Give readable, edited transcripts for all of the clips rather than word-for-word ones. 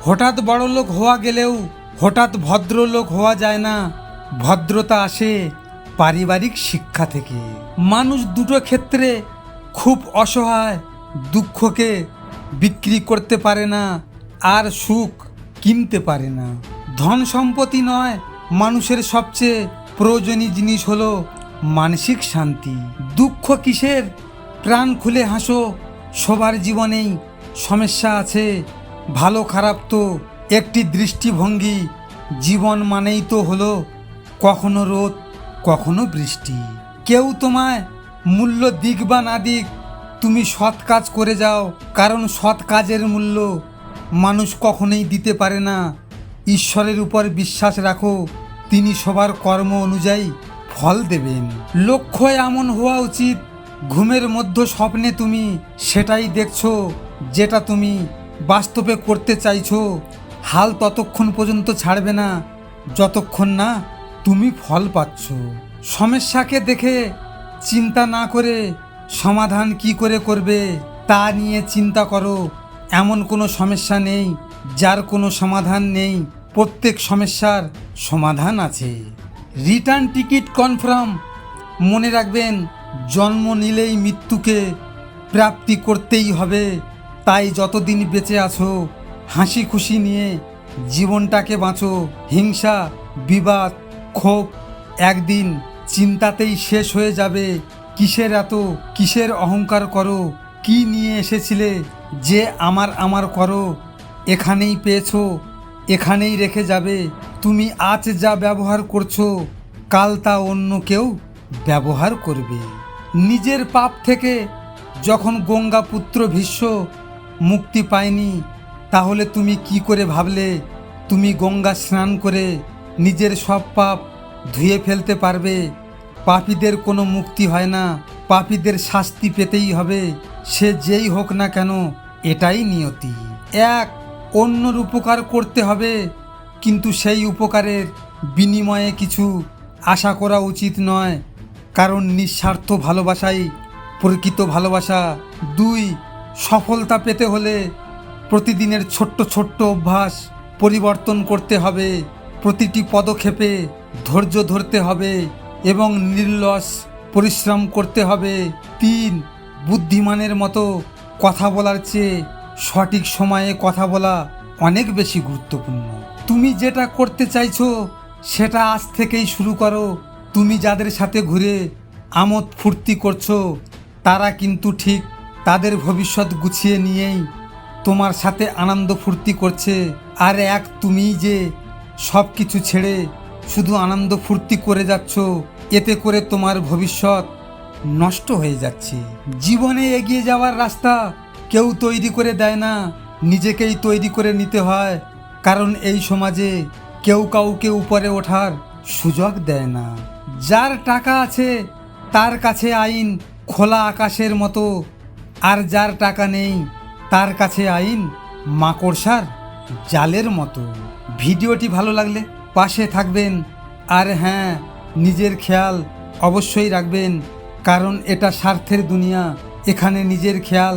হঠাৎ বড়লোক হওয়া গেলেও হঠাৎ ভদ্রলোক হওয়া যায় না। ভদ্রতা আসে পারিবারিক শিক্ষা থেকে। মানুষ দুটো ক্ষেত্রে খুব অসহায়। দুঃখকে বিক্রি করতে পারে না, আর সুখ কিনতে পারে না। ধন সম্পত্তি নয়, মানুষের সবচেয়ে প্রয়োজনীয় জিনিস হলো মানসিক শান্তি। দুঃখ কিসের? প্রাণ খুলে হাসো। সবার জীবনেই সমস্যা আছে। ভালো খারাপ তো একটি দৃষ্টিভঙ্গি। জীবন মানেই তো হলো কখনো রোদ, কখনো বৃষ্টি। কেউ তোমায় মূল্য দিক বা না দিক, তুমি সৎ কাজ করে যাও। কারণ সৎ কাজের মূল্য মানুষ কখনোই দিতে পারে না। ঈশ্বরের উপর বিশ্বাস রাখো, তিনি সবার কর্ম অনুযায়ী ফল দেবেন। লক্ষ্য এমন হওয়া উচিত, ঘুমের মধ্যে স্বপ্নে তুমি সেটাই দেখছো যেটা তুমি বাস্তবে করতে চাইছো। হাল ততক্ষণ পর্যন্ত ছাড়বে না যতক্ষণ না তুমি ফল পাচ্ছ। সমস্যাকে দেখে চিন্তা না করে সমাধান কি করে করবে তা নিয়ে চিন্তা করো। এমন কোনো সমস্যা নেই যার কোনো সমাধান নেই। প্রত্যেক সমস্যার সমাধান আছে। Return ticket confirm. মনে রাখবেন, জন্ম নিলেই মৃত্যুকে প্রাপ্তি করতেই হবে। তাই যতদিন বেঁচে আছো হাসি খুশি নিয়ে জীবনটাকে বাঁচো। হিংসা, বিবাদ, ক্ষোভ একদিন চিন্তাতেই শেষ হয়ে যাবে। কিসের অহংকার করো? কি নিয়ে এসেছিলে যে আমার করো? এখানেই পেয়েছো, এখানেই রেখে যাবে। তুমি আজ যা ব্যবহার করছো, কাল তা অন্য কেউ ব্যবহার করবে। নিজের পাপ থেকে যখন গঙ্গা পুত্র ভীষ্ম মুক্তি পায়নি, তাহলে তুমি কি করে ভাবলে তুমি গঙ্গা স্নান করে নিজের সব পাপ ধুয়ে ফেলতে পারবে? পাপীদের কোনো মুক্তি হয় না, পাপীদের শাস্তি পেতেই হবে, সে যেই হোক না কেন। এটাই নিয়তি। এক, অন্যর উপকার করতে হবে, কিন্তু সেই উপকারের বিনিময়ে কিছু আশা করা উচিত নয়, কারণ নিঃস্বার্থ ভালোবাসাই প্রকৃত ভালোবাসা। দুই, সফলতা পেতে হলে প্রতিদিনের ছোট্ট ছোট্ট অভ্যাস পরিবর্তন করতে হবে। প্রতিটি পদক্ষেপে ধৈর্য ধরতে হবে এবং নির্লস পরিশ্রম করতে হবে। তিন, বুদ্ধিমানের মতো কথা বলার চেয়ে সঠিক সময়ে কথা বলা অনেক বেশি গুরুত্বপূর্ণ। তুমি যেটা করতে চাইছো সেটা আজ থেকেই শুরু করো। তুমি যাদের সাথে ঘুরে আমোদ ফুর্তি করছো, তারা কিন্তু ঠিক তাদের ভবিষ্যৎ গুছিয়ে নিয়েই তোমার সাথে আনন্দ ফুর্তি করছে। আর এক তুমিই যে সব কিছু ছেড়ে শুধু আনন্দ ফুর্তি করে যাচ্ছ, এতে করে তোমার ভবিষ্যৎ নষ্ট হয়ে যাচ্ছে। জীবনে এগিয়ে যাওয়ার রাস্তা কেউ তৈরি করে দেয় না, নিজেকেই তৈরি করে নিতে হয়। কারণ এই সমাজে কেউ কাউকে উপরে ওঠার সুযোগ দেয় না। যার টাকা আছে তার কাছে আইন খোলা আকাশের মতো, আর যার টাকা নেই তার কাছে আইন মাকড়সার জালের মতো। ভিডিওটি ভালো লাগলে পাশে থাকবেন। আর হ্যাঁ, নিজের খেয়াল অবশ্যই রাখবেন, কারণ এটা স্বার্থের দুনিয়া। এখানে নিজের খেয়াল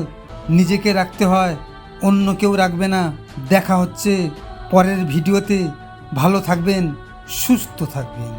নিজেকে রাখতে হয়, অন্য কেউ রাখবে না। দেখা হচ্ছে পরের ভিডিওতে। ভালো থাকবেন, সুস্থ থাকবেন।